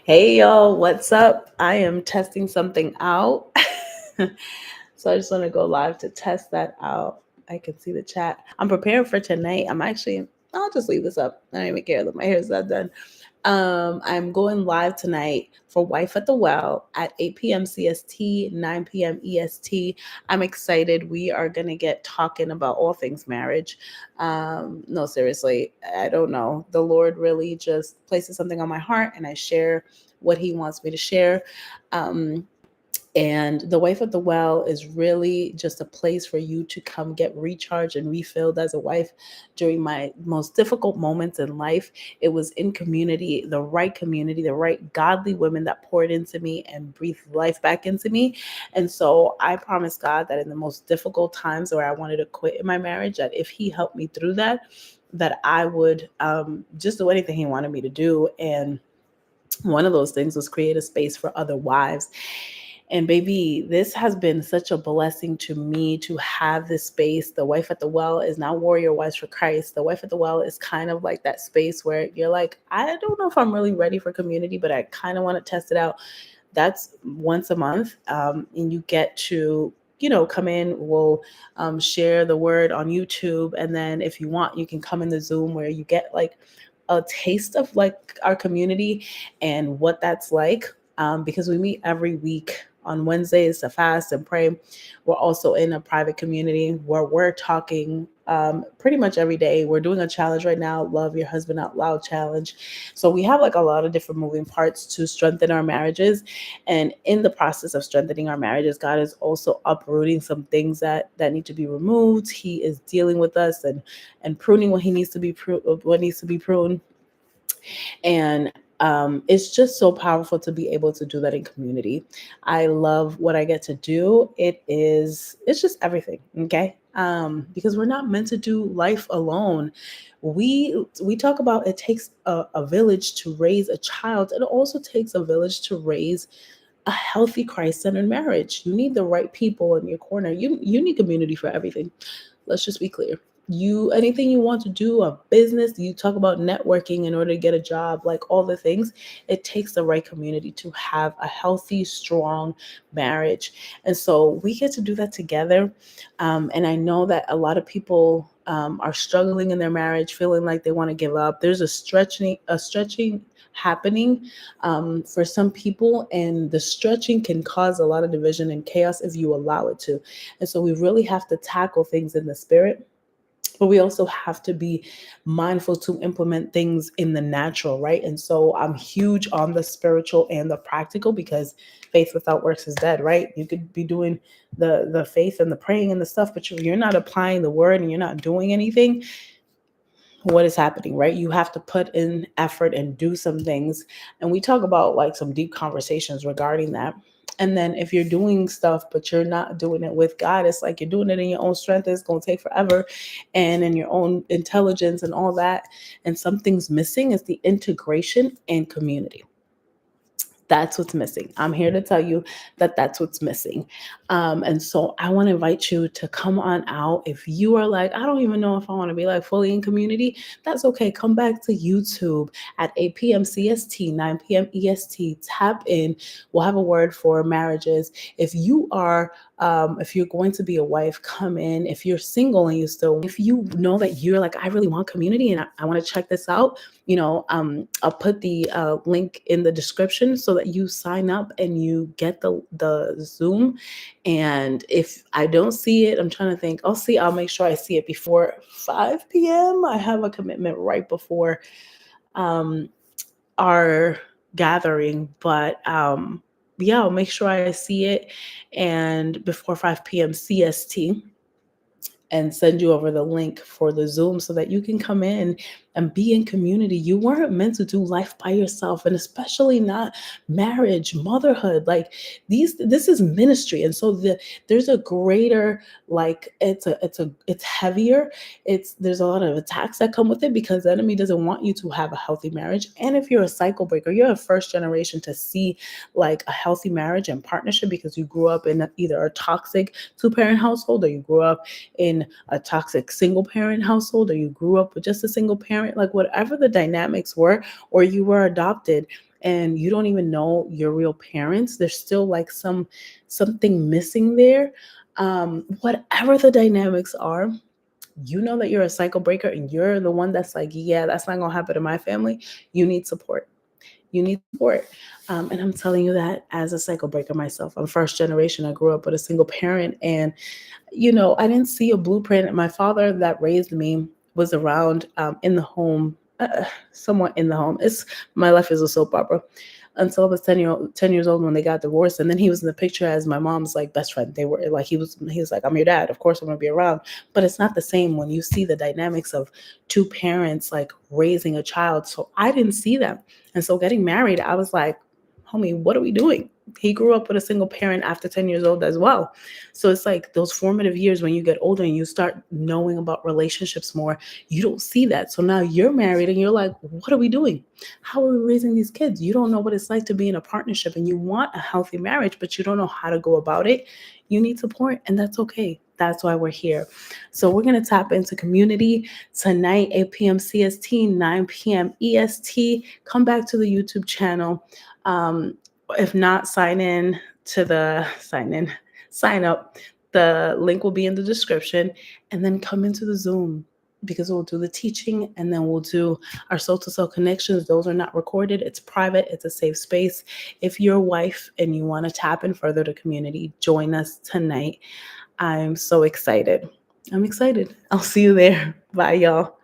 Hey y'all, what's up? I am testing something out. So I just want to go live to test that out. I can see the chat. I'm preparing for tonight. I'll just leave this up. I don't even care that my hair's not done. I'm going live tonight for Wife at the Well at 8 p.m. CST, 9 p.m. EST. I'm excited. We are going to get talking about all things marriage. No, seriously, I don't know. The Lord really just places something on my heart and I share what He wants me to share. Um, and the Wife at the Well is really just a place for you to come get recharged and refilled as a wife during my most difficult moments in life. It was in community, the right godly women that poured into me and breathed life back into me. And so I promised God that in the most difficult times where I wanted to quit in my marriage, that if He helped me through that, that I would just do anything He wanted me to do. And one of those things was create a space for other wives. And baby, this has been such a blessing to me to have this space. The Wife at the Well is now Warrior Wives for Christ. The Wife at the Well is kind of like that space where you're like, I don't know if I'm really ready for community, but I kind of want to test it out. That's once a month. And you get to come in, we'll share the word on YouTube. And then if you want, you can come in the Zoom where you get like a taste of like our community and what that's like, because we meet every week on Wednesdays to fast and pray. We're also in a private community where we're talking pretty much every day. We're doing a challenge right now, Love Your Husband Out Loud challenge. So we have like a lot of different moving parts to strengthen our marriages. And in the process of strengthening our marriages, God is also uprooting some things that need to be removed. He is dealing with us and pruning what what needs to be pruned. And it's just so powerful to be able to do that in community. I love what I get to do. It's just everything. Okay. Because we're not meant to do life alone. We talk about it takes a village to raise a child. It also takes a village to raise a healthy Christ-centered marriage. You need the right people in your corner. You need community for everything. Let's just be clear. Anything you want to do, a business, you talk about networking in order to get a job, like all the things, it takes the right community to have a healthy, strong marriage. And so we get to do that together. And I know that a lot of people are struggling in their marriage, feeling like they want to give up. There's a stretching happening for some people, and the stretching can cause a lot of division and chaos if you allow it to. And so we really have to tackle things in the spirit, but we also have to be mindful to implement things in the natural, right? And so I'm huge on the spiritual and the practical, because faith without works is dead, right? You could be doing the faith and the praying and the stuff, but you're not applying the word and you're not doing anything. What is happening, right? You have to put in effort and do some things. And we talk about like some deep conversations regarding that. And then if you're doing stuff, but you're not doing it with God, it's like you're doing it in your own strength. It's going to take forever, and in your own intelligence and all that. And something's missing is the integration and community. That's what's missing. I'm here to tell you that that's what's missing. And so I want to invite you to come on out. If you are like, I don't even know if I want to be like fully in community, that's okay. Come back to YouTube at 8 p.m. CST, 9 p.m. EST. Tap in. We'll have a word for marriages. If you're going to be a wife, come in. If you're single and if you know that you're like, I really want community and I want to check this out, I'll put the link in the description so that you sign up and you get the Zoom. And if I don't see it, I'm trying to think, I'll make sure I see it before 5 p.m. I have a commitment right before our gathering, but yeah, I'll make sure I see it and before 5 p.m. CST, and send you over the link for the Zoom so that you can come in and be in community. You weren't meant to do life by yourself, and especially not marriage, motherhood. Like this is ministry. And so there's a greater, like it's heavier. There's a lot of attacks that come with it because the enemy doesn't want you to have a healthy marriage. And if you're a cycle breaker, you're a first generation to see like a healthy marriage and partnership because you grew up in either a toxic two-parent household, or you grew up in a toxic single parent household, or you grew up with just a single parent, like whatever the dynamics were, or you were adopted. and you don't even know your real parents, there's still like something missing there. Whatever the dynamics are, you know that you're a cycle breaker and you're the one that's like, yeah, that's not gonna happen in my family. You need support. You need support. And I'm telling you that as a cycle breaker myself. I'm first generation. I grew up with a single parent, and I didn't see a blueprint. My father that raised me was around in the home, somewhat in the home. It's My life is a soap opera until I was 10 years old when they got divorced. And then he was in the picture as my mom's like best friend. They were like, he was like, I'm your dad. Of course I'm going to be around. But it's not the same when you see the dynamics of two parents like raising a child. So I didn't see them. And so getting married, I was like, homie, what are we doing? He grew up with a single parent after 10 years old as well. So it's like those formative years when you get older and you start knowing about relationships more, you don't see that. So now you're married and you're like, what are we doing? How are we raising these kids? You don't know what it's like to be in a partnership and you want a healthy marriage, but you don't know how to go about it. You need support, and that's okay. That's why we're here. So we're going to tap into community tonight, 8 p.m. CST, 9 p.m. EST. Come back to the YouTube channel. If not, sign up. The link will be in the description, and then come into the Zoom because we'll do the teaching and then we'll do our soul to soul connections. Those are not recorded. It's private. It's a safe space. If you're a wife and you want to tap in further to community, join us tonight. I'm so excited. I'm excited. I'll see you there. Bye, y'all.